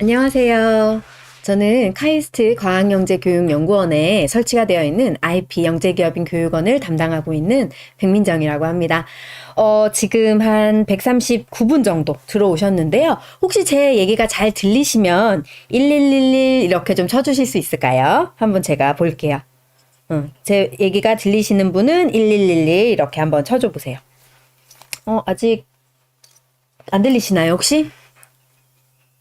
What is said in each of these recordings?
안녕하세요. 저는 카이스트 과학영재교육연구원에 설치가 되어 있는 IP 영재기업인 교육원을 담당하고 있는 백민정이라고 합니다. 지금 한 139분 정도 들어오셨는데요. 혹시 제 얘기가 잘 들리시면 1111 이렇게 좀 쳐주실 수 있을까요? 한번 제가 볼게요. 제 얘기가 들리시는 분은 1111 이렇게 한번 쳐줘 보세요. 아직 안 들리시나요, 혹시?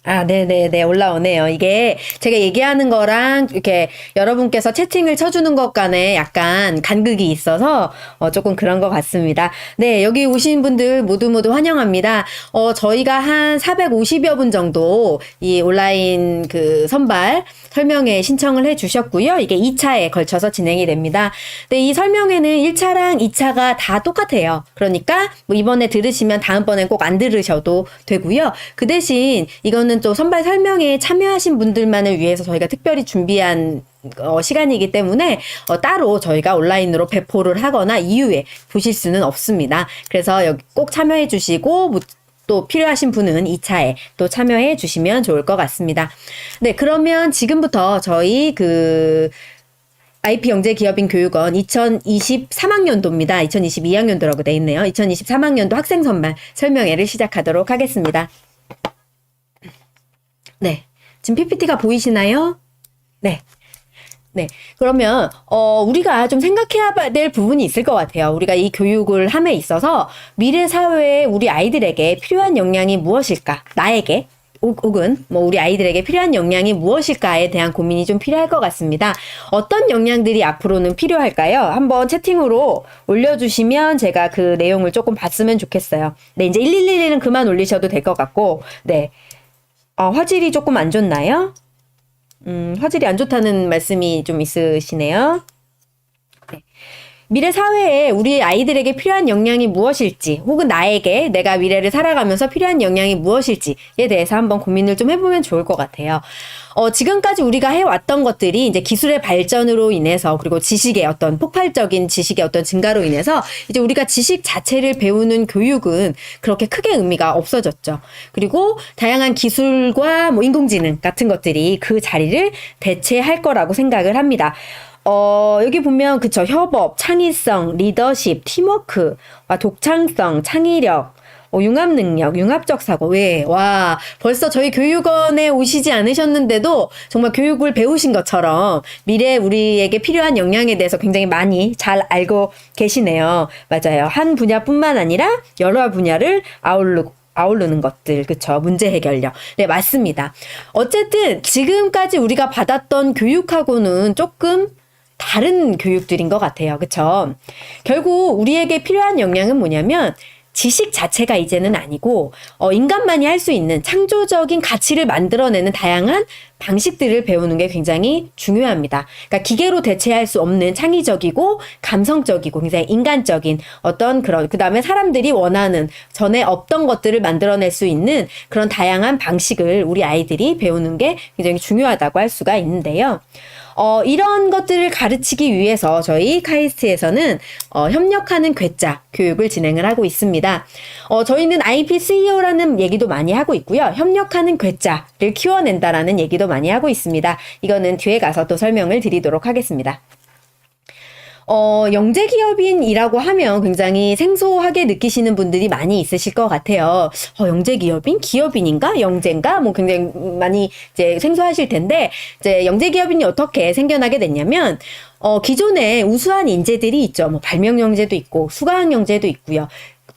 네네네, 올라오네요. 이게 제가 얘기하는 거랑 이렇게 여러분께서 채팅을 쳐주는 것 간에 약간 간극이 있어서 조금 그런 것 같습니다. 네, 여기 오신 분들 모두 환영합니다. 저희가 한 450여 분 정도 이 온라인 그 선발 설명회 신청을 해 주셨고요. 이게 2차에 걸쳐서 진행이 됩니다. 네, 이 설명회는 1차랑 2차가 다 똑같아요. 그러니까 뭐 이번에 들으시면 다음번엔 꼭 안 들으셔도 되고요. 그 대신 이거는 또 선발 설명회에 참여하신 분들만을 위해서 저희가 특별히 준비한 시간이기 때문에 따로 저희가 온라인으로 배포를 하거나 이후에 보실 수는 없습니다. 그래서 여기 꼭 참여해 주시고 또 필요하신 분은 2차에 또 참여해 주시면 좋을 것 같습니다. 네, 그러면 지금부터 저희 IP 영재기업인 교육원 2023학년도입니다. 2022학년도라고 돼 있네요. 2023학년도 학생 선발 설명회를 시작하도록 하겠습니다. 네. 지금 PPT가 보이시나요? 네. 네. 그러면, 우리가 좀 생각해야 될 부분이 있을 것 같아요. 우리가 이 교육을 함에 있어서 미래 사회에 우리 아이들에게 필요한 역량이 무엇일까? 나에게. 혹은 뭐 우리 아이들에게 필요한 역량이 무엇일까에 대한 고민이 좀 필요할 것 같습니다. 어떤 역량들이 앞으로는 필요할까요? 한번 채팅으로 올려주시면 제가 그 내용을 조금 봤으면 좋겠어요. 네, 이제 1111은 그만 올리셔도 될 것 같고, 네. 화질이 조금 안 좋나요? 화질이 안 좋다는 말씀이 좀 있으시네요. 네. 미래 사회에 우리 아이들에게 필요한 역량이 무엇일지, 혹은 나에게 내가 미래를 살아가면서 필요한 역량이 무엇일지에 대해서 한번 고민을 좀 해보면 좋을 것 같아요. 지금까지 우리가 해왔던 것들이 이제 기술의 발전으로 인해서, 그리고 지식의 어떤 폭발적인 지식의 어떤 증가로 인해서 이제 우리가 지식 자체를 배우는 교육은 그렇게 크게 의미가 없어졌죠. 그리고 다양한 기술과 뭐 인공지능 같은 것들이 그 자리를 대체할 거라고 생각을 합니다. 여기 보면, 그쵸. 협업, 창의성, 리더십, 팀워크, 독창성, 창의력, 융합 능력, 융합적 사고. 왜? 와, 벌써 저희 교육원에 오시지 않으셨는데도 정말 교육을 배우신 것처럼 미래 우리에게 필요한 역량에 대해서 굉장히 많이 잘 알고 계시네요. 맞아요. 한 분야뿐만 아니라 여러 분야를 아우르는 것들, 그쵸? 문제 해결력. 네, 맞습니다. 어쨌든 지금까지 우리가 받았던 교육하고는 조금 다른 교육들인 것 같아요. 그쵸? 결국 우리에게 필요한 역량은 뭐냐면 지식 자체가 이제는 아니고 인간만이 할 수 있는 창조적인 가치를 만들어내는 다양한 방식들을 배우는 게 굉장히 중요합니다. 그러니까 기계로 대체할 수 없는 창의적이고 감성적이고 굉장히 인간적인 어떤 그런, 그 다음에 사람들이 원하는 전에 없던 것들을 만들어낼 수 있는 그런 다양한 방식을 우리 아이들이 배우는 게 굉장히 중요하다고 할 수가 있는데요. 이런 것들을 가르치기 위해서 저희 카이스트에서는 협력하는 괴짜 교육을 진행을 하고 있습니다. 저희는 IP CEO라는 얘기도 많이 하고 있고요. 협력하는 괴짜를 키워낸다라는 얘기도 많이 하고 있습니다. 이거는 뒤에 가서 또 설명을 드리도록 하겠습니다. 영재기업인이라고 하면 굉장히 생소하게 느끼시는 분들이 많이 있으실 것 같아요. 영재기업인? 기업인인가? 영재인가? 뭐 굉장히 많이 이제 생소하실 텐데, 이제 영재기업인이 어떻게 생겨나게 됐냐면, 기존에 우수한 인재들이 있죠. 뭐 발명영재도 있고, 수강영재도 있고요.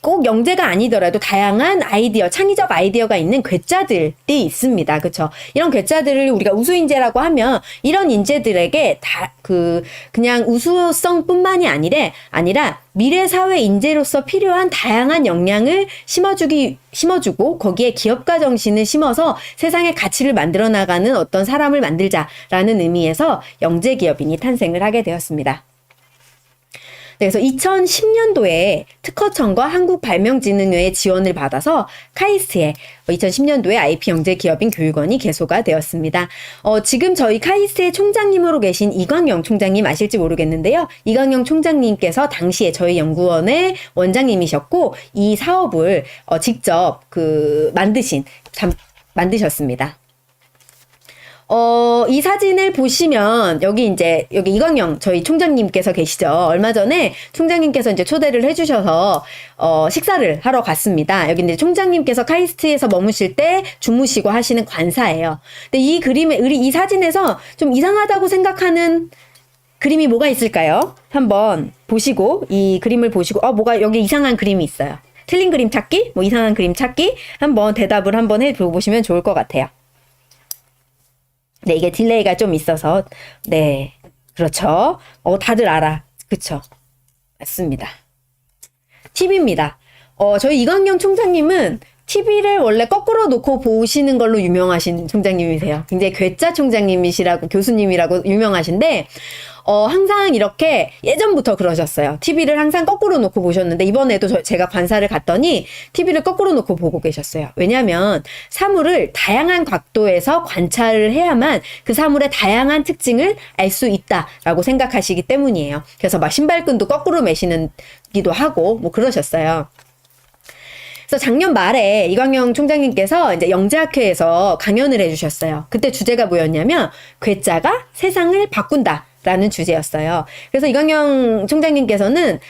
꼭 영재가 아니더라도 다양한 아이디어, 창의적 아이디어가 있는 괴짜들이 있습니다. 그쵸? 이런 괴짜들을 우리가 우수인재라고 하면 이런 인재들에게 그냥 우수성뿐만이 아니라 미래 사회 인재로서 필요한 다양한 역량을 심어주고 거기에 기업가 정신을 심어서 세상의 가치를 만들어 나가는 어떤 사람을 만들자라는 의미에서 영재기업인이 탄생을 하게 되었습니다. 그래서 2010년도에 특허청과 한국발명진흥회의 지원을 받아서 카이스트에 2010년도에 IP 영재기업인 교육원이 개소가 되었습니다. 지금 저희 카이스트의 총장님으로 계신 이광영 총장님 아실지 모르겠는데요. 이광영 총장님께서 당시에 저희 연구원의 원장님이셨고 이 사업을 직접 만드셨습니다. 이 사진을 보시면 여기 이광영 저희 총장님께서 계시죠. 얼마 전에 총장님께서 이제 초대를 해주셔서 식사를 하러 갔습니다. 여기 이제 총장님께서 카이스트에서 머무실 때 주무시고 하시는 관사예요. 근데 이 사진에서 좀 이상하다고 생각하는 그림이 뭐가 있을까요? 한번 보시고 이 그림을 보시고 뭐가 여기 이상한 그림이 있어요. 틀린 그림 찾기, 뭐 이상한 그림 찾기 한번 대답을 한번 해보시면 좋을 것 같아요. 네, 이게 딜레이가 좀 있어서 네, 그렇죠. 다들 알아, 그쵸? 맞습니다. 팁입니다. 저희 이광영 총장님은 TV를 원래 거꾸로 놓고 보시는 걸로 유명하신 총장님이세요. 굉장히 괴짜 총장님이시라고 교수님이라고 유명하신데 항상 이렇게 예전부터 그러셨어요. TV를 항상 거꾸로 놓고 보셨는데 이번에도 제가 관사를 갔더니 TV를 거꾸로 놓고 보고 계셨어요. 왜냐하면 사물을 다양한 각도에서 관찰을 해야만 그 사물의 다양한 특징을 알 수 있다라고 생각하시기 때문이에요. 그래서 막 신발끈도 거꾸로 매시기도 하고 뭐 그러셨어요. 그래서 작년 말에 이광영 총장님께서 이제 영재학회에서 강연을 해주셨어요. 그때 주제가 뭐였냐면 괴짜가 세상을 바꾼다라는 주제였어요. 그래서 이광영 총장님께서는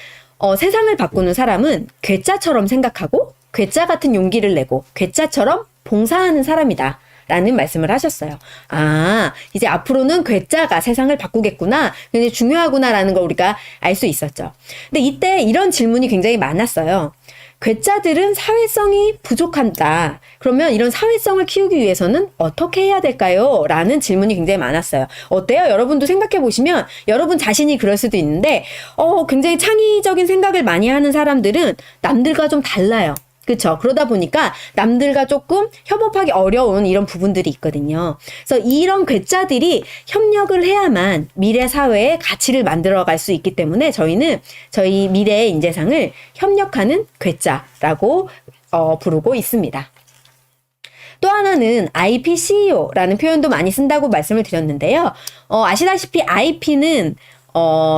세상을 바꾸는 사람은 괴짜처럼 생각하고 괴짜 같은 용기를 내고 괴짜처럼 봉사하는 사람이다. 라는 말씀을 하셨어요. 이제 앞으로는 괴짜가 세상을 바꾸겠구나. 굉장히 중요하구나라는 걸 우리가 알 수 있었죠. 근데 이때 이런 질문이 굉장히 많았어요. 괴짜들은 사회성이 부족한다. 그러면 이런 사회성을 키우기 위해서는 어떻게 해야 될까요? 라는 질문이 굉장히 많았어요. 어때요? 여러분도 생각해 보시면 여러분 자신이 그럴 수도 있는데 굉장히 창의적인 생각을 많이 하는 사람들은 남들과 좀 달라요. 그렇죠. 그러다 보니까 남들과 조금 협업하기 어려운 이런 부분들이 있거든요. 그래서 이런 괴짜들이 협력을 해야만 미래 사회의 가치를 만들어갈 수 있기 때문에 저희는 저희 미래의 인재상을 협력하는 괴짜라고 부르고 있습니다. 또 하나는 IPCEO라는 표현도 많이 쓴다고 말씀을 드렸는데요. 아시다시피 IP는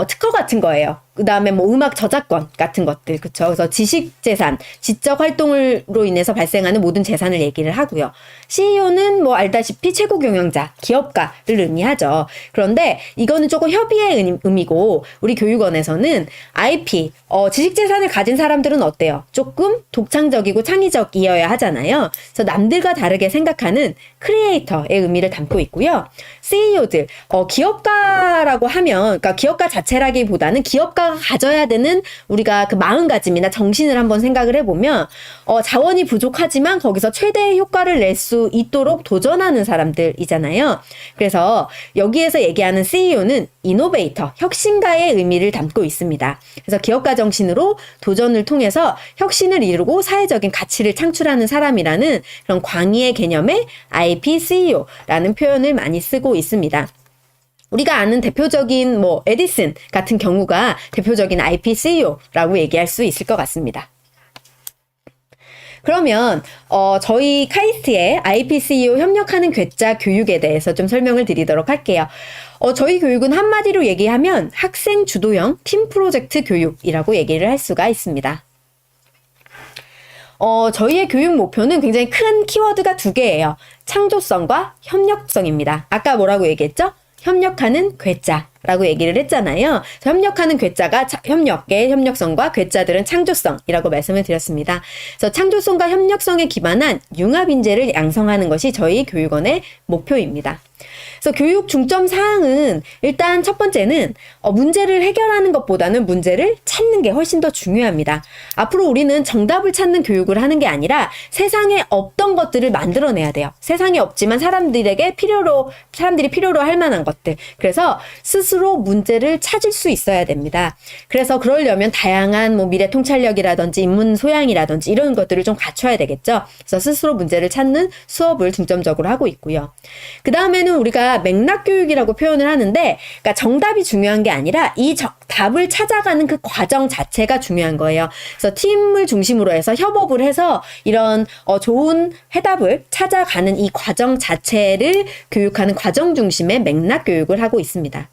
특허 같은 거예요. 그 다음에 뭐 음악 저작권 같은 것들, 그쵸? 그래서 지식재산, 지적 활동으로 인해서 발생하는 모든 재산을 얘기를 하고요. CEO는 뭐 알다시피 최고 경영자, 기업가를 의미하죠. 그런데 이거는 조금 협의의 의미고, 우리 교육원에서는 IP, 지식재산을 가진 사람들은 어때요? 조금 독창적이고 창의적이어야 하잖아요. 그래서 남들과 다르게 생각하는 크리에이터의 의미를 담고 있고요. CEO들, 기업가라고 하면, 그러니까 기업가 자체라기보다는 기업가 가져야 되는 우리가 그 마음가짐이나 정신을 한번 생각을 해보면 자원이 부족하지만 거기서 최대의 효과를 낼 수 있도록 도전하는 사람들이잖아요. 그래서 여기에서 얘기하는 CEO는 이노베이터, 혁신가의 의미를 담고 있습니다. 그래서 기업가 정신으로 도전을 통해서 혁신을 이루고 사회적인 가치를 창출하는 사람이라는 그런 광의의 개념의 IP CEO라는 표현을 많이 쓰고 있습니다. 우리가 아는 대표적인 뭐 에디슨 같은 경우가 대표적인 IP CEO라고 얘기할 수 있을 것 같습니다. 그러면 저희 카이스트의 IP CEO 협력하는 괴짜 교육에 대해서 좀 설명을 드리도록 할게요. 저희 교육은 한마디로 얘기하면 학생 주도형 팀 프로젝트 교육이라고 얘기를 할 수가 있습니다. 저희의 교육 목표는 굉장히 큰 키워드가 두 개예요. 창조성과 협력성입니다. 아까 뭐라고 얘기했죠? 협력하는 괴짜라고 얘기를 했잖아요. 협력하는 괴짜가 협력의 협력성과 괴짜들은 창조성이라고 말씀을 드렸습니다. 그래서 창조성과 협력성에 기반한 융합 인재를 양성하는 것이 저희 교육원의 목표입니다. 그래서 교육 중점 사항은 일단 첫 번째는 문제를 해결하는 것보다는 문제를 찾는 게 훨씬 더 중요합니다. 앞으로 우리는 정답을 찾는 교육을 하는 게 아니라 세상에 없던 것들을 만들어내야 돼요. 세상에 없지만 사람들이 필요로 할 만한 것들. 그래서 스스로 문제를 찾을 수 있어야 됩니다. 그래서 그러려면 다양한 뭐 미래 통찰력이라든지 인문 소양이라든지 이런 것들을 좀 갖춰야 되겠죠. 그래서 스스로 문제를 찾는 수업을 중점적으로 하고 있고요. 그 다음에는 우리가 맥락 교육이라고 표현을 하는데, 그러니까 정답이 중요한 게 아니라 이 답을 찾아가는 그 과정 자체가 중요한 거예요. 그래서 팀을 중심으로 해서 협업을 해서 이런 좋은 해답을 찾아가는 이 과정 자체를 교육하는 과정 중심의 맥락 교육을 하고 있습니다.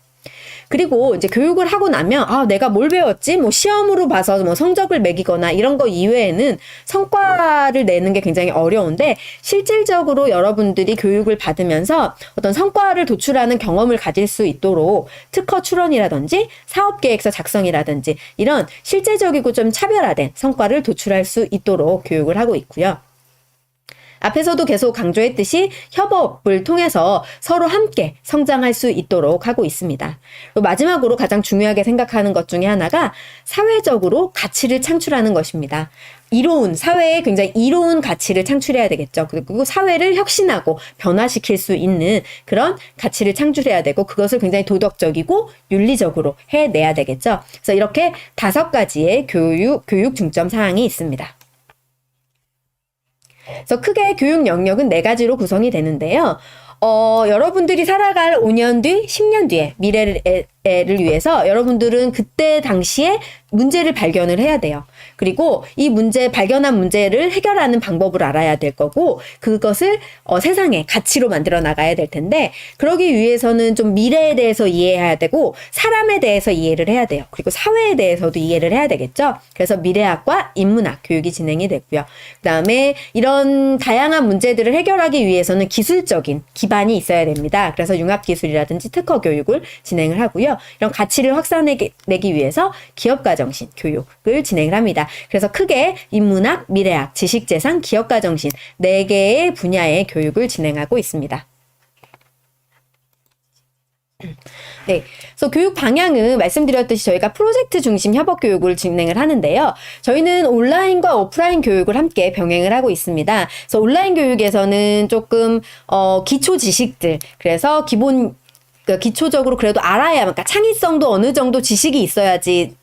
그리고 이제 교육을 하고 나면 내가 뭘 배웠지? 뭐 시험으로 봐서 뭐 성적을 매기거나 이런 거 이외에는 성과를 내는 게 굉장히 어려운데, 실질적으로 여러분들이 교육을 받으면서 어떤 성과를 도출하는 경험을 가질 수 있도록 특허 출원이라든지 사업계획서 작성이라든지 이런 실제적이고 좀 차별화된 성과를 도출할 수 있도록 교육을 하고 있고요. 앞에서도 계속 강조했듯이 협업을 통해서 서로 함께 성장할 수 있도록 하고 있습니다. 그리고 마지막으로 가장 중요하게 생각하는 것 중에 하나가 사회적으로 가치를 창출하는 것입니다. 사회에 굉장히 이로운 가치를 창출해야 되겠죠. 그리고 사회를 혁신하고 변화시킬 수 있는 그런 가치를 창출해야 되고, 그것을 굉장히 도덕적이고 윤리적으로 해내야 되겠죠. 그래서 이렇게 5가지의 교육 중점 사항이 있습니다. 그래서 크게 교육 영역은 4가지로 구성이 되는데요. 여러분들이 살아갈 5년 뒤, 10년 뒤에 미래를 위해서 여러분들은 그때 당시에 문제를 발견을 해야 돼요. 그리고 이 발견한 문제를 해결하는 방법을 알아야 될 거고, 그것을 세상의 가치로 만들어 나가야 될 텐데, 그러기 위해서는 좀 미래에 대해서 이해해야 되고, 사람에 대해서 이해를 해야 돼요. 그리고 사회에 대해서도 이해를 해야 되겠죠. 그래서 미래학과 인문학 교육이 진행이 됐고요. 그다음에 이런 다양한 문제들을 해결하기 위해서는 기술적인 기반이 있어야 됩니다. 그래서 융합기술이라든지 특허 교육을 진행을 하고요. 이런 가치를 확산내기 위해서 기업가정신 교육을 진행을 합니다. 그래서 크게 인문학, 미래학, 지식재산, 기업가정신 4개의 분야의 교육을 진행하고 있습니다. 네, 그래서 교육 방향은 말씀드렸듯이 저희가 프로젝트 중심 협업 교육을 진행을 하는데요. 저희는 온라인과 오프라인 교육을 함께 병행을 하고 있습니다. 그래서 온라인 교육에서는 조금 기초 지식들, 그래서 기초적으로 그래도 알아야, 그러니까 창의성도 어느 정도 지식이 있어야지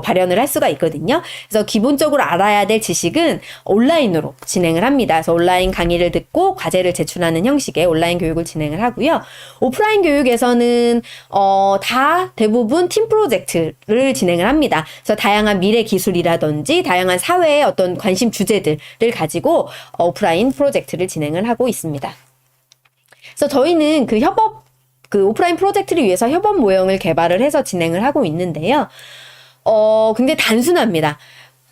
발현을 할 수가 있거든요. 그래서 기본적으로 알아야 될 지식은 온라인으로 진행을 합니다. 그래서 온라인 강의를 듣고 과제를 제출하는 형식의 온라인 교육을 진행을 하고요. 오프라인 교육에서는 다 대부분 팀 프로젝트를 진행을 합니다. 그래서 다양한 미래 기술이라든지 다양한 사회의 어떤 관심 주제들을 가지고 오프라인 프로젝트를 진행을 하고 있습니다. 그래서 저희는 오프라인 프로젝트를 위해서 협업 모형을 개발을 해서 진행을 하고 있는데요. 굉장히 단순합니다.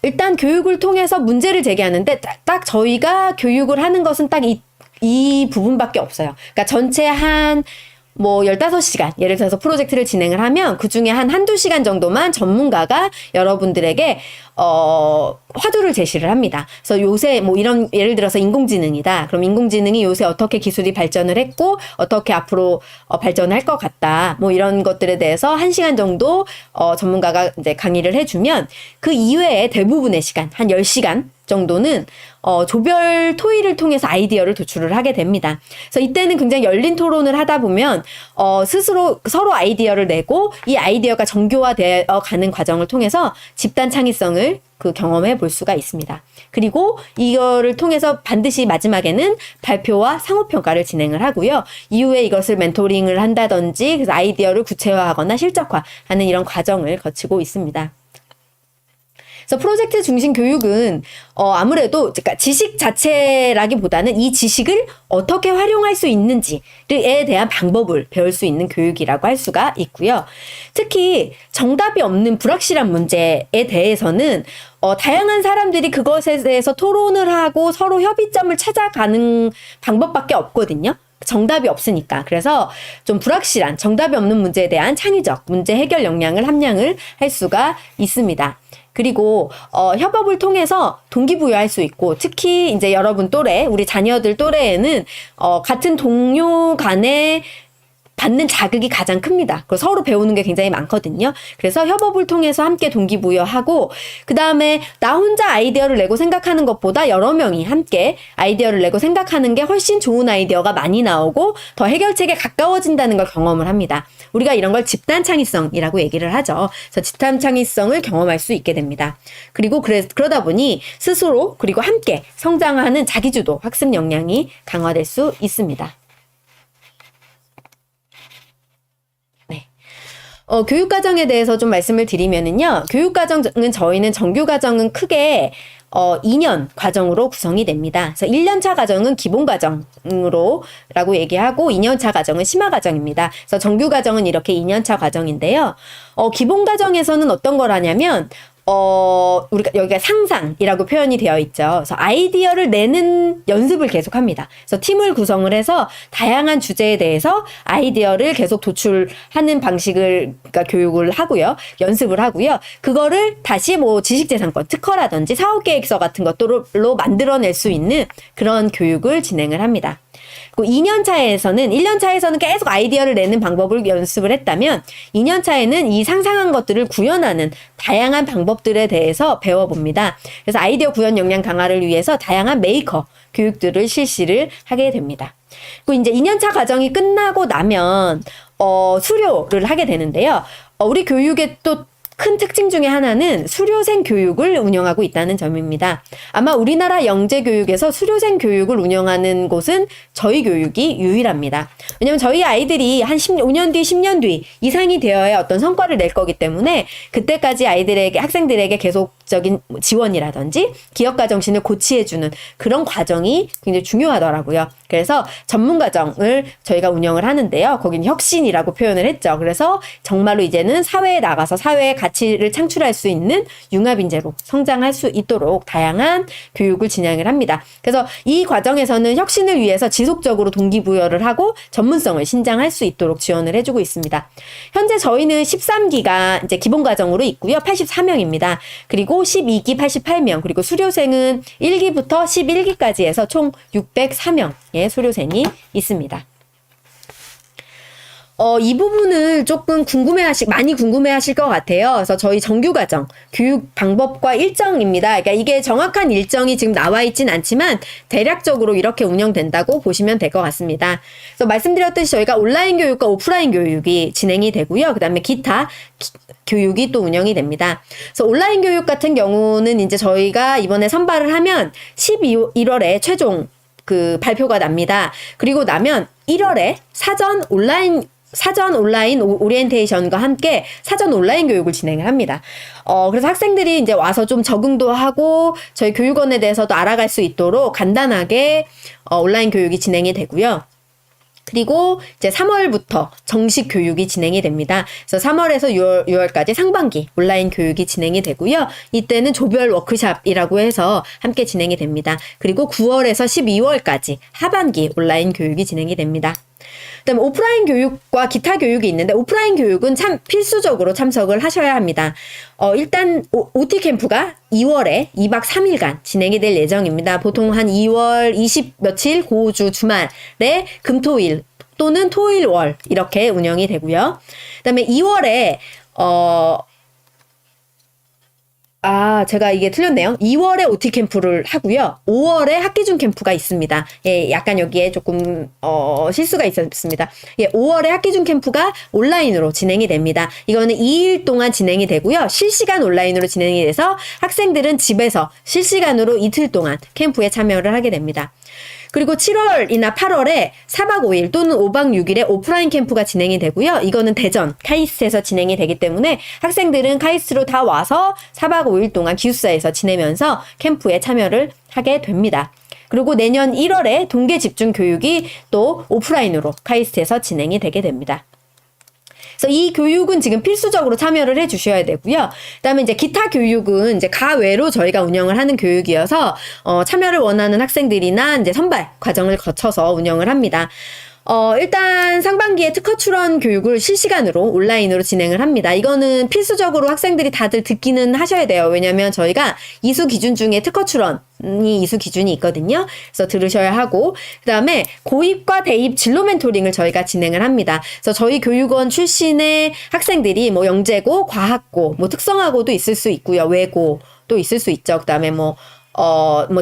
일단 교육을 통해서 문제를 제기하는데 딱 저희가 교육을 하는 것은 딱 이 부분밖에 없어요. 그러니까 전체 한 15시간, 예를 들어서 프로젝트를 진행을 하면 그 중에 한두 시간 정도만 전문가가 여러분들에게 화두를 제시를 합니다. 그래서 요새 이런, 예를 들어서 인공지능이다. 그럼 인공지능이 요새 어떻게 기술이 발전을 했고 어떻게 앞으로 발전할 것 같다. 이런 것들에 대해서 1시간 정도 전문가가 이제 강의를 해주면, 그 이외에 대부분의 시간, 한 10시간 정도는 조별 토의를 통해서 아이디어를 도출을 하게 됩니다. 그래서 이때는 굉장히 열린 토론을 하다 보면 스스로 서로 아이디어를 내고, 이 아이디어가 정교화되어 가는 과정을 통해서 집단 창의성을 경험해 볼 수가 있습니다. 그리고 이거를 통해서 반드시 마지막에는 발표와 상호평가를 진행을 하고요. 이후에 이것을 멘토링을 한다든지, 그래서 아이디어를 구체화하거나 실적화하는 이런 과정을 거치고 있습니다. 그래서 프로젝트 중심 교육은 아무래도 그러니까 지식 자체라기보다는 이 지식을 어떻게 활용할 수 있는지에 대한 방법을 배울 수 있는 교육이라고 할 수가 있고요. 특히 정답이 없는 불확실한 문제에 대해서는 다양한 사람들이 그것에 대해서 토론을 하고 서로 협의점을 찾아가는 방법밖에 없거든요. 정답이 없으니까. 그래서 좀 불확실한 정답이 없는 문제에 대한 창의적 문제 해결 역량을 함량을 할 수가 있습니다. 그리고 협업을 통해서 동기부여할 수 있고, 특히 이제 여러분 또래, 우리 자녀들 또래에는 같은 동료 간의 받는 자극이 가장 큽니다. 그리고 서로 배우는 게 굉장히 많거든요. 그래서 협업을 통해서 함께 동기부여하고, 그 다음에 나 혼자 아이디어를 내고 생각하는 것보다 여러 명이 함께 아이디어를 내고 생각하는 게 훨씬 좋은 아이디어가 많이 나오고 더 해결책에 가까워진다는 걸 경험을 합니다. 우리가 이런 걸 집단 창의성이라고 얘기를 하죠. 그래서 집단 창의성을 경험할 수 있게 됩니다. 그리고 그러다 보니 스스로 그리고 함께 성장하는 자기주도 학습 역량이 강화될 수 있습니다. 교육과정에 대해서 좀 말씀을 드리면은요. 교육과정은 저희는 정규과정은 크게 2년 과정으로 구성이 됩니다. 그래서 1년차 과정은 기본 과정으로라고 얘기하고 2년차 과정은 심화 과정입니다. 그래서 정규 과정은 이렇게 2년차 과정인데요. 기본 과정에서는 어떤 걸 하냐면 우리가 여기가 상상이라고 표현이 되어 있죠. 그래서 아이디어를 내는 연습을 계속 합니다. 그래서 팀을 구성을 해서 다양한 주제에 대해서 아이디어를 계속 도출하는 방식을, 그러니까 교육을 하고요. 연습을 하고요. 그거를 다시 뭐 지식재산권, 특허라든지 사업계획서 같은 것들로 만들어낼 수 있는 그런 교육을 진행을 합니다. 그리고 2년차에서는 1년차에서는 계속 아이디어를 내는 방법을 연습을 했다면 2년차에는 이 상상한 것들을 구현하는 다양한 방법들에 대해서 배워봅니다. 그래서 아이디어 구현 역량 강화를 위해서 다양한 메이커 교육들을 실시를 하게 됩니다. 그리고 이제 2년차 과정이 끝나고 나면 수료를 하게 되는데요. 우리 교육의 또 큰 특징 중에 하나는 수료생 교육을 운영하고 있다는 점입니다. 아마 우리나라 영재교육에서 수료생 교육을 운영하는 곳은 저희 교육이 유일합니다. 왜냐면 저희 아이들이 한 5년 뒤, 10년 뒤 이상이 되어야 어떤 성과를 낼 거기 때문에 그때까지 학생들에게 계속적인 지원이라든지 기업가 정신을 고취해주는 그런 과정이 굉장히 중요하더라고요. 그래서 전문 과정을 저희가 운영을 하는데요. 거기는 혁신이라고 표현을 했죠. 그래서 정말로 이제는 사회에 나가서 사회의 가치를 창출할 수 있는 융합인재로 성장할 수 있도록 다양한 교육을 진행을 합니다. 그래서 이 과정에서는 혁신을 위해서 지속적으로 동기부여를 하고 전문성을 신장할 수 있도록 지원을 해주고 있습니다. 현재 저희는 13기가 이제 기본 과정으로 있고요. 84명입니다. 그리고 12기 88명, 그리고 수료생은 1기부터 11기까지 해서 총 604명의 수료생이 있습니다. 이 부분을 조금 많이 궁금해하실 것 같아요. 그래서 저희 정규과정 교육 방법과 일정입니다. 그러니까 이게 정확한 일정이 지금 나와 있진 않지만 대략적으로 이렇게 운영된다고 보시면 될 것 같습니다. 그래서 말씀드렸듯이 저희가 온라인 교육과 오프라인 교육이 진행이 되고요. 그 다음에 기타 교육이 또 운영이 됩니다. 그래서 온라인 교육 같은 경우는 이제 저희가 이번에 선발을 하면 11월에 최종 발표가 납니다. 그리고 나면 1월에 사전 온라인 오리엔테이션과 함께 사전 온라인 교육을 진행을 합니다. 그래서 학생들이 이제 와서 좀 적응도 하고 저희 교육원에 대해서도 알아갈 수 있도록 간단하게 온라인 교육이 진행이 되고요. 그리고 이제 3월부터 정식 교육이 진행이 됩니다. 그래서 3월에서 6월까지 상반기 온라인 교육이 진행이 되고요. 이때는 조별 워크샵이라고 해서 함께 진행이 됩니다. 그리고 9월에서 12월까지 하반기 온라인 교육이 진행이 됩니다. 그다음에 오프라인 교육과 기타 교육이 있는데 오프라인 교육은 참 필수적으로 참석을 하셔야 합니다. 일단 OT 캠프가 2월에 2박 3일간 진행이 될 예정입니다. 보통 한 2월 20 며칠 고주 주말에 금토일 또는 토일월 이렇게 운영이 되고요. 그다음에 2월에 제가 이게 틀렸네요. 2월에 OT 캠프를 하고요. 5월에 학기 중 캠프가 있습니다. 예, 약간 여기에 조금 실수가 있었습니다. 예, 5월에 학기 중 캠프가 온라인으로 진행이 됩니다. 이거는 2일 동안 진행이 되고요. 실시간 온라인으로 진행이 돼서 학생들은 집에서 실시간으로 이틀 동안 캠프에 참여를 하게 됩니다. 그리고 7월이나 8월에 4박 5일 또는 5박 6일에 오프라인 캠프가 진행이 되고요. 이거는 대전, 카이스트에서 진행이 되기 때문에 학생들은 카이스트로 다 와서 4박 5일 동안 기숙사에서 지내면서 캠프에 참여를 하게 됩니다. 그리고 내년 1월에 동계 집중 교육이 또 오프라인으로 카이스트에서 진행이 되게 됩니다. 그래서 이 교육은 지금 필수적으로 참여를 해 주셔야 되고요. 그다음에 이제 기타 교육은 이제 가외로 저희가 운영을 하는 교육이어서 참여를 원하는 학생들이나 이제 선발 과정을 거쳐서 운영을 합니다. 일단 상반기에 특허 출원 교육을 실시간으로 온라인으로 진행을 합니다. 이거는 필수적으로 학생들이 다들 듣기는 하셔야 돼요. 왜냐면 저희가 이수 기준 중에 특허 출원이 이수 기준이 있거든요. 그래서 들으셔야 하고, 그 다음에 고입과 대입 진로 멘토링을 저희가 진행을 합니다. 그래서 저희 교육원 출신의 학생들이 뭐 영재고, 과학고, 뭐 특성화고도 있을 수 있고요. 외고도 있을 수 있죠. 그 다음에 뭐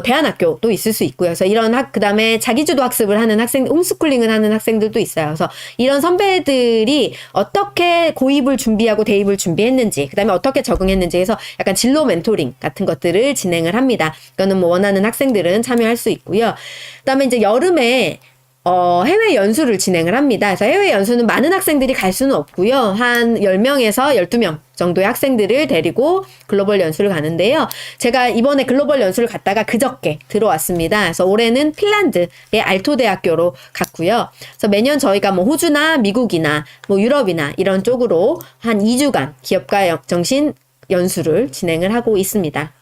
대안학교도 있을 수 있고요. 그래서 그 다음에 자기주도 학습을 하는 홈스쿨링을 하는 학생들도 있어요. 그래서 이런 선배들이 어떻게 고입을 준비하고 대입을 준비했는지, 그 다음에 어떻게 적응했는지 해서 약간 진로 멘토링 같은 것들을 진행을 합니다. 이거는 뭐 원하는 학생들은 참여할 수 있고요. 그 다음에 이제 여름에 해외 연수를 진행을 합니다. 그래서 해외 연수는 많은 학생들이 갈 수는 없고요. 한 10명에서 12명 정도의 학생들을 데리고 글로벌 연수를 가는데요. 제가 이번에 글로벌 연수를 갔다가 그저께 들어왔습니다. 그래서 올해는 핀란드의 알토 대학교로 갔고요. 그래서 매년 저희가 뭐 호주나 미국이나 뭐 유럽이나 이런 쪽으로 한 2주간 기업가 정신 연수를 진행을 하고 있습니다.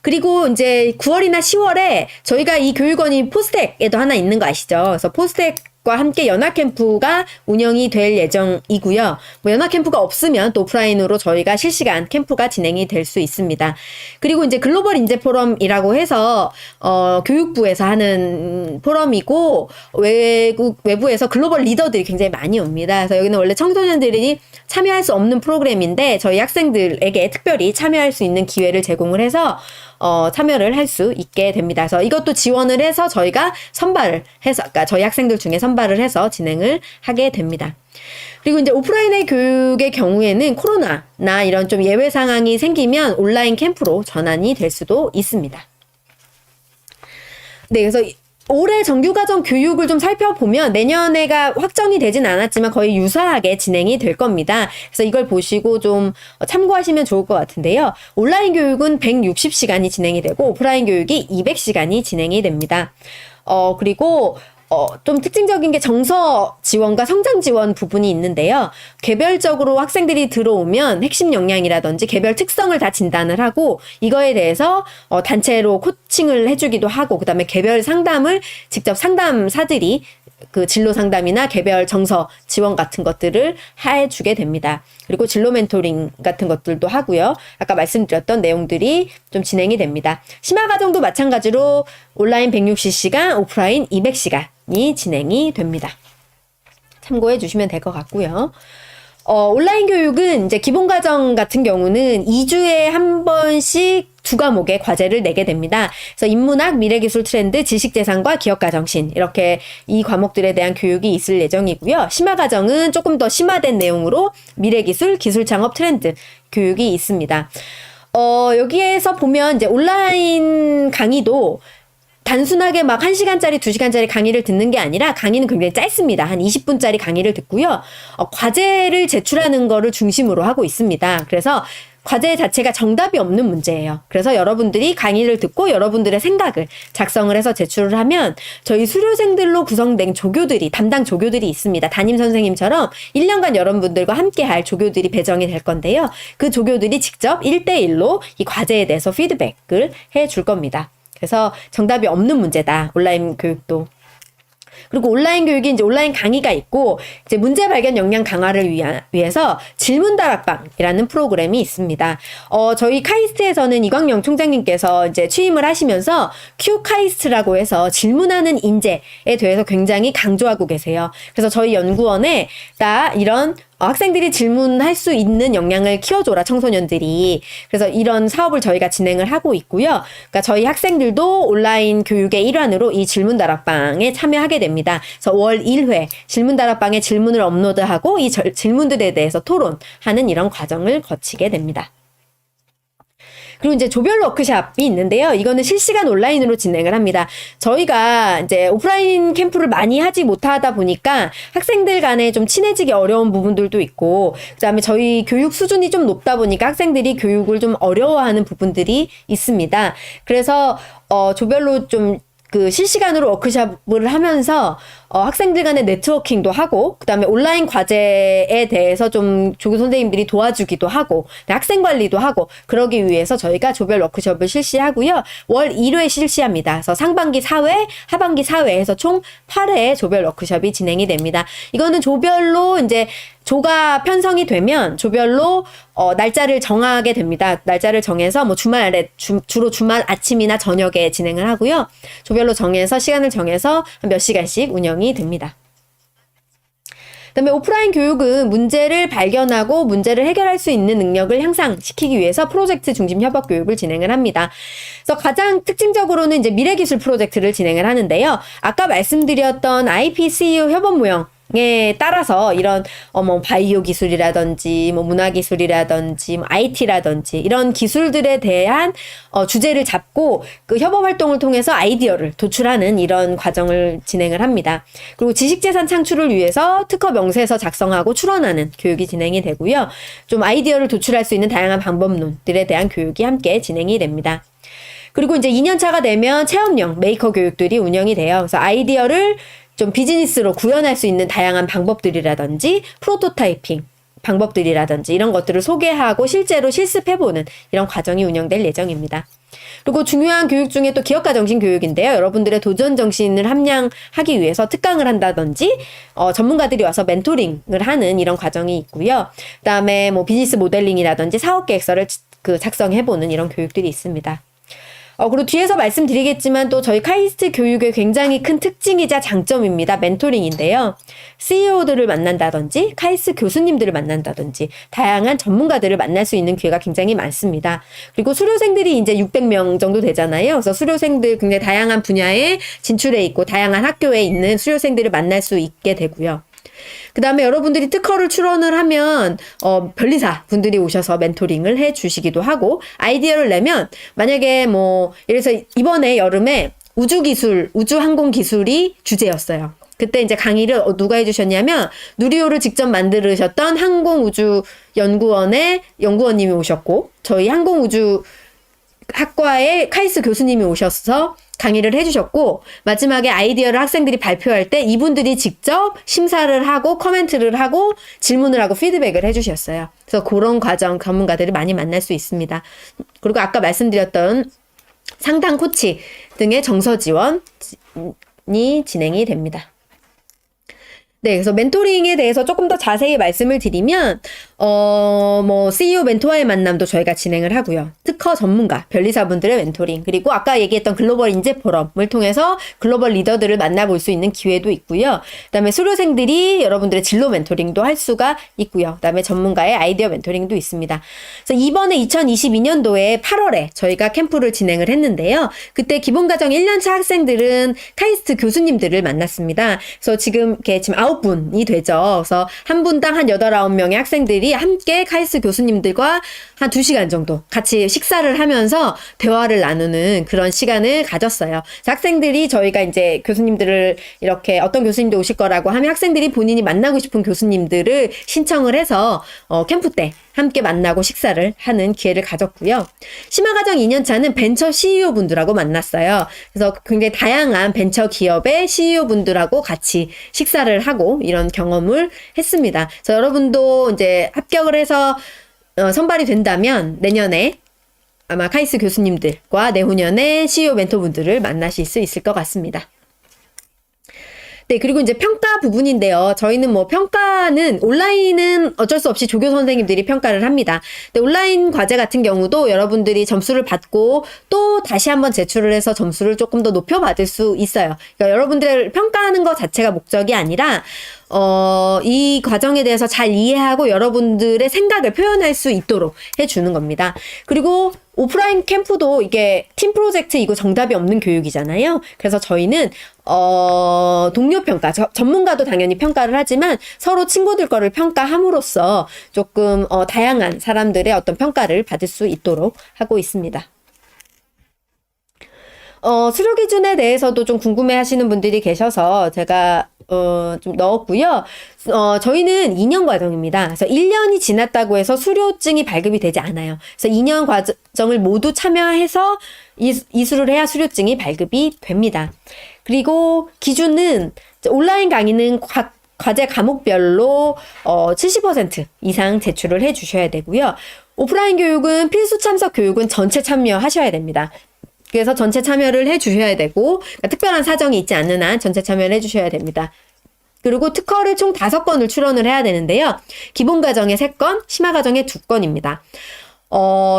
그리고 이제 9월이나 10월에 저희가 이 교육원이 포스텍에도 하나 있는 거 아시죠? 그래서 포스텍과 함께 연합 캠프가 운영이 될 예정이고요. 뭐 연합 캠프가 없으면 또 오프라인으로 저희가 실시간 캠프가 진행이 될 수 있습니다. 그리고 이제 글로벌 인재 포럼이라고 해서 교육부에서 하는 포럼이고 외부에서 글로벌 리더들이 굉장히 많이 옵니다. 그래서 여기는 원래 청소년들이 참여할 수 없는 프로그램인데 저희 학생들에게 특별히 참여할 수 있는 기회를 제공을 해서 참여를 할 수 있게 됩니다. 그래서 이것도 지원을 해서 저희가 선발을 해서, 그러니까 저희 학생들 중에 선발을 해서 진행을 하게 됩니다. 그리고 이제 오프라인의 교육의 경우에는 코로나나 이런 좀 예외 상황이 생기면 온라인 캠프로 전환이 될 수도 있습니다. 네, 그래서 올해 정규과정 교육을 좀 살펴보면 내년에가 확정이 되진 않았지만 거의 유사하게 진행이 될 겁니다. 그래서 이걸 보시고 좀 참고하시면 좋을 것 같은데요. 온라인 교육은 160시간이 진행이 되고 오프라인 교육이 200시간이 진행이 됩니다. 그리고 좀 특징적인 게 정서 지원과 성장 지원 부분이 있는데요. 개별적으로 학생들이 들어오면 핵심 역량이라든지 개별 특성을 다 진단을 하고 이거에 대해서 단체로 코칭을 해주기도 하고 그다음에 개별 상담을 직접 상담사들이 그 진로 상담이나 개별 정서 지원 같은 것들을 해주게 됩니다. 그리고 진로 멘토링 같은 것들도 하고요. 아까 말씀드렸던 내용들이 좀 진행이 됩니다. 심화과정도 마찬가지로 온라인 160시간, 오프라인 200시간이 진행이 됩니다. 참고해 주시면 될 것 같고요. 온라인 교육은 이제 기본과정 같은 경우는 2주에 한 번씩 2과목의 과제를 내게 됩니다. 그래서 인문학, 미래기술 트렌드, 지식재산과 기업가정신 이렇게 이 과목들에 대한 교육이 있을 예정이고요. 심화과정은 조금 더 심화된 내용으로 미래기술, 기술창업 트렌드 교육이 있습니다. 여기에서 보면 이제 온라인 강의도 단순하게 막 1시간짜리, 2시간짜리 강의를 듣는 게 아니라 강의는 굉장히 짧습니다. 한 20분짜리 강의를 듣고요. 과제를 제출하는 거를 중심으로 하고 있습니다. 그래서 과제 자체가 정답이 없는 문제예요. 그래서 여러분들이 강의를 듣고 여러분들의 생각을 작성을 해서 제출을 하면 저희 수료생들로 구성된 조교들이, 담당 조교들이 있습니다. 담임 선생님처럼 1년간 여러분들과 함께 할 조교들이 배정이 될 건데요. 그 조교들이 직접 1대1로 이 과제에 대해서 피드백을 해줄 겁니다. 그래서 정답이 없는 문제다. 온라인 교육도. 그리고 온라인 교육이 이제 온라인 강의가 있고 이제 문제 발견 역량 강화를 위해서 질문 다락방이라는 프로그램이 있습니다. 저희 카이스트에서는 이광영 총장님께서 이제 취임을 하시면서 큐 카이스트라고 해서 질문하는 인재에 대해서 굉장히 강조하고 계세요. 그래서 저희 연구원에 다 이런 학생들이 질문할 수 있는 역량을 키워줘라, 청소년들이. 그래서 이런 사업을 저희가 진행을 하고 있고요. 그러니까 저희 학생들도 온라인 교육의 일환으로 이 질문 다락방에 참여하게 됩니다. 그래서 월 1회 질문 다락방에 질문을 업로드하고 이 질문들에 대해서 토론하는 이런 과정을 거치게 됩니다. 그리고 이제 조별 워크샵이 있는데요. 이거는 실시간 온라인으로 진행을 합니다. 저희가 이제 오프라인 캠프를 많이 하지 못하다 보니까 학생들 간에 좀 친해지기 어려운 부분들도 있고, 그다음에 저희 교육 수준이 좀 높다 보니까 학생들이 교육을 좀 어려워하는 부분들이 있습니다. 그래서 조별로 좀 그 실시간으로 워크숍을 하면서 학생들 간의 네트워킹도 하고 그다음에 온라인 과제에 대해서 좀 조교 선생님들이 도와주기도 하고 학생 관리도 하고 그러기 위해서 저희가 조별 워크숍을 실시하고요. 월 1회 실시합니다. 그래서 상반기 4회, 하반기 4회에서 총 8회 조별 워크숍이 진행이 됩니다. 이거는 조별로 이제 조가 편성이 되면 조별로 날짜를 정하게 됩니다. 날짜를 정해서 뭐 주말에 주로 주말 아침이나 저녁에 진행을 하고요. 조별로 정해서 시간을 정해서 몇 시간씩 운영이 됩니다. 그다음에 오프라인 교육은 문제를 발견하고 문제를 해결할 수 있는 능력을 향상시키기 위해서 프로젝트 중심 협업 교육을 진행을 합니다. 그래서 가장 특징적으로는 이제 미래기술 프로젝트를 진행을 하는데요. 아까 말씀드렸던 IPCU 협업 모형 에 따라서 이런 뭐 바이오 기술이라든지 뭐 문화 기술이라든지 뭐 IT라든지 이런 기술들에 대한 주제를 잡고 그 협업 활동을 통해서 아이디어를 도출하는 이런 과정을 진행을 합니다. 그리고 지식재산 창출을 위해서 특허 명세서 작성하고 출원하는 교육이 진행이 되고요. 좀 아이디어를 도출할 수 있는 다양한 방법론들에 대한 교육이 함께 진행이 됩니다. 그리고 이제 2년차가 되면 체험형 메이커 교육들이 운영이 돼요. 그래서 아이디어를 좀 비즈니스로 구현할 수 있는 다양한 방법들이라든지 프로토타이핑 방법들이라든지 이런 것들을 소개하고 실제로 실습해보는 이런 과정이 운영될 예정입니다. 그리고 중요한 교육 중에 또 기업가 정신 교육인데요. 여러분들의 도전 정신을 함양하기 위해서 특강을 한다든지 전문가들이 와서 멘토링을 하는 이런 과정이 있고요. 그다음에 뭐 비즈니스 모델링이라든지 사업 계획서를 작성해보는 이런 교육들이 있습니다. 그리고 뒤에서 말씀드리겠지만 또 저희 카이스트 교육의 굉장히 큰 특징이자 장점입니다. 멘토링인데요. CEO들을 만난다든지 카이스트 교수님들을 만난다든지 다양한 전문가들을 만날 수 있는 기회가 굉장히 많습니다. 그리고 수료생들이 이제 600명 정도 되잖아요. 그래서 수료생들 굉장히 다양한 분야에 진출해 있고 다양한 학교에 있는 수료생들을 만날 수 있게 되고요. 그 다음에 여러분들이 특허를 출원을 하면 변리사 분들이 오셔서 멘토링을 해 주시기도 하고 아이디어를 내면 만약에 뭐 예를 들어서 이번에 여름에 우주항공기술이 주제였어요. 그때 이제 강의를 누가 해주셨냐면 누리호를 직접 만드셨던 항공우주연구원의 연구원님이 오셨고 저희 항공우주학과의 카이스트 교수님이 오셔서 강의를 해주셨고 마지막에 아이디어를 학생들이 발표할 때 이분들이 직접 심사를 하고 코멘트를 하고 질문을 하고 피드백을 해주셨어요. 그래서 그런 과정 전문가들을 많이 만날 수 있습니다. 그리고 아까 말씀드렸던 상담 코치 등의 정서 지원이 진행이 됩니다. 네, 그래서 멘토링에 대해서 조금 더 자세히 말씀을 드리면, 뭐, CEO 멘토와의 만남도 저희가 진행을 하고요. 특허 전문가, 변리사분들의 멘토링, 그리고 아까 얘기했던 글로벌 인재 포럼을 통해서 글로벌 리더들을 만나볼 수 있는 기회도 있고요. 그 다음에 수료생들이 여러분들의 진로 멘토링도 할 수가 있고요. 그 다음에 전문가의 아이디어 멘토링도 있습니다. 그래서 이번에 2022년도에 8월에 저희가 캠프를 진행을 했는데요. 그때 기본과정 1년차 학생들은 카이스트 교수님들을 만났습니다. 그래서 지금 9분이 되죠. 그래서 한 분당 한 8, 9명의 학생들이 함께 카이스트 교수님들과 한 2시간 정도 같이 식사를 하면서 대화를 나누는 그런 시간을 가졌어요. 학생들이 저희가 이제 교수님들을 이렇게 어떤 교수님도 오실 거라고 하면 학생들이 본인이 만나고 싶은 교수님들을 신청을 해서 캠프 때 함께 만나고 식사를 하는 기회를 가졌고요. 심화과정 2년차는 벤처 CEO 분들하고 만났어요. 그래서 굉장히 다양한 벤처 기업의 CEO 분들하고 같이 식사를 하고 이런 경험을 했습니다. 그래서 여러분도 이제 합격을 해서 선발이 된다면 내년에 아마 카이스트 교수님들과 내후년에 CEO 멘토분들을 만나실 수 있을 것 같습니다. 네, 그리고 이제 평가 부분인데요. 저희는 뭐 평가는 온라인은 어쩔 수 없이 조교 선생님들이 평가를 합니다. 근데 온라인 과제 같은 경우도 여러분들이 점수를 받고 또 다시 한번 제출을 해서 점수를 조금 더 높여받을 수 있어요. 그러니까 여러분들을 평가하는 것 자체가 목적이 아니라 이 과정에 대해서 잘 이해하고 여러분들의 생각을 표현할 수 있도록 해주는 겁니다. 그리고 오프라인 캠프도 이게 팀 프로젝트 이거 정답이 없는 교육이잖아요. 그래서 저희는 동료 평가, 전문가도 당연히 평가를 하지만 서로 친구들 거를 평가함으로써 조금 다양한 사람들의 어떤 평가를 받을 수 있도록 하고 있습니다. 수료 기준에 대해서도 좀 궁금해 하시는 분들이 계셔서 제가 좀 넣었고요. 저희는 2년 과정입니다. 그래서 1년이 지났다고 해서 수료증이 발급이 되지 않아요. 그래서 2년 과정을 모두 참여해서 이수를 해야 수료증이 발급이 됩니다. 그리고 기준은 온라인 강의는 과제 과목별로 70% 이상 제출을 해 주셔야 되고요. 오프라인 교육은 필수 참석 교육은 전체 참여하셔야 됩니다. 그래서 전체 참여를 해 주셔야 되고 그러니까 특별한 사정이 있지 않는 한 전체 참여를 해 주셔야 됩니다. 그리고 특허를 총 5건을 출원을 해야 되는데요. 기본 과정에 3건, 심화 과정에 2건입니다.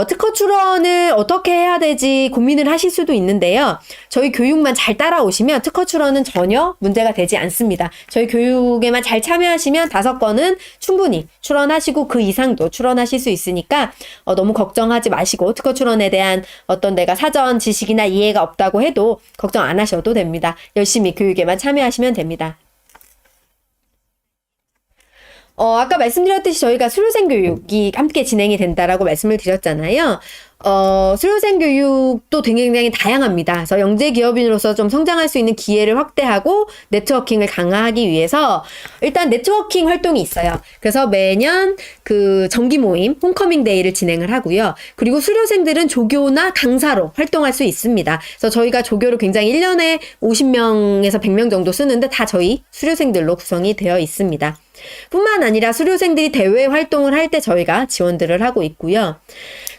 특허 출원을 어떻게 해야 되지 고민을 하실 수도 있는데요. 저희 교육만 잘 따라오시면 특허 출원은 전혀 문제가 되지 않습니다. 저희 교육에만 잘 참여하시면 5건은 충분히 출원하시고 그 이상도 출원하실 수 있으니까 너무 걱정하지 마시고 특허 출원에 대한 어떤 내가 사전 지식이나 이해가 없다고 해도 걱정 안 하셔도 됩니다. 열심히 교육에만 참여하시면 됩니다. 아까 말씀드렸듯이 저희가 수료생 교육이 함께 진행이 된다라고 말씀을 드렸잖아요. 수료생 교육도 굉장히 다양합니다. 그래서 영재 기업인으로서 좀 성장할 수 있는 기회를 확대하고 네트워킹을 강화하기 위해서 일단 네트워킹 활동이 있어요. 그래서 매년 그 정기 모임, 홈커밍 데이를 진행을 하고요. 그리고 수료생들은 조교나 강사로 활동할 수 있습니다. 그래서 저희가 조교를 굉장히 1년에 50명에서 100명 정도 쓰는데 다 저희 수료생들로 구성이 되어 있습니다. 뿐만 아니라 수료생들이 대외 활동을 할 때 저희가 지원들을 하고 있고요.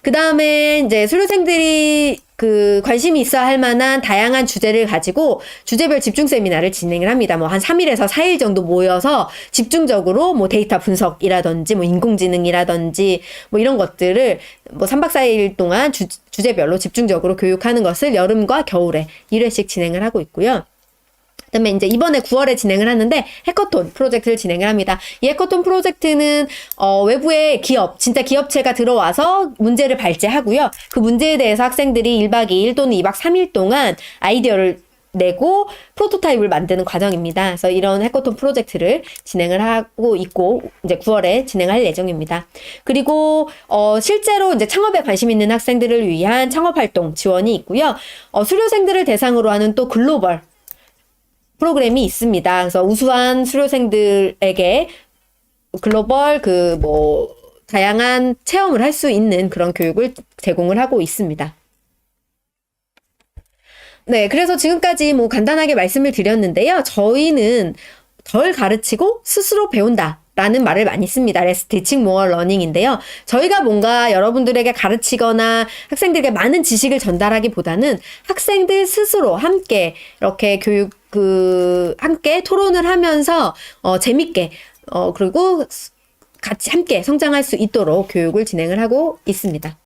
그 다음에 이제 수료생들이 그 관심이 있어 할 만한 다양한 주제를 가지고 주제별 집중 세미나를 진행을 합니다. 뭐 한 3일에서 4일 정도 모여서 집중적으로 뭐 데이터 분석이라든지 뭐 인공지능이라든지 뭐 이런 것들을 뭐 3박 4일 동안 주제별로 집중적으로 교육하는 것을 여름과 겨울에 1회씩 진행을 하고 있고요. 그다음에 이제 이번에 9월에 진행을 하는데 해커톤 프로젝트를 진행을 합니다. 이 해커톤 프로젝트는 외부의 기업, 진짜 기업체가 들어와서 문제를 발제하고요. 그 문제에 대해서 학생들이 1박 2일 또는 2박 3일 동안 아이디어를 내고 프로토타입을 만드는 과정입니다. 그래서 이런 해커톤 프로젝트를 진행을 하고 있고 이제 9월에 진행할 예정입니다. 그리고 실제로 이제 창업에 관심 있는 학생들을 위한 창업 활동 지원이 있고요. 수료생들을 대상으로 하는 또 글로벌 프로그램이 있습니다. 그래서 우수한 수료생들에게 글로벌 다양한 체험을 할 수 있는 그런 교육을 제공을 하고 있습니다. 네, 그래서 지금까지 뭐 간단하게 말씀을 드렸는데요. 저희는 덜 가르치고 스스로 배운다. 라는 말을 많이 씁니다. Less teaching, more learning인데요. 저희가 뭔가 여러분들에게 가르치거나 학생들에게 많은 지식을 전달하기보다는 학생들 스스로 함께 이렇게 함께 토론을 하면서 재밌게 그리고 같이 함께 성장할 수 있도록 교육을 진행을 하고 있습니다.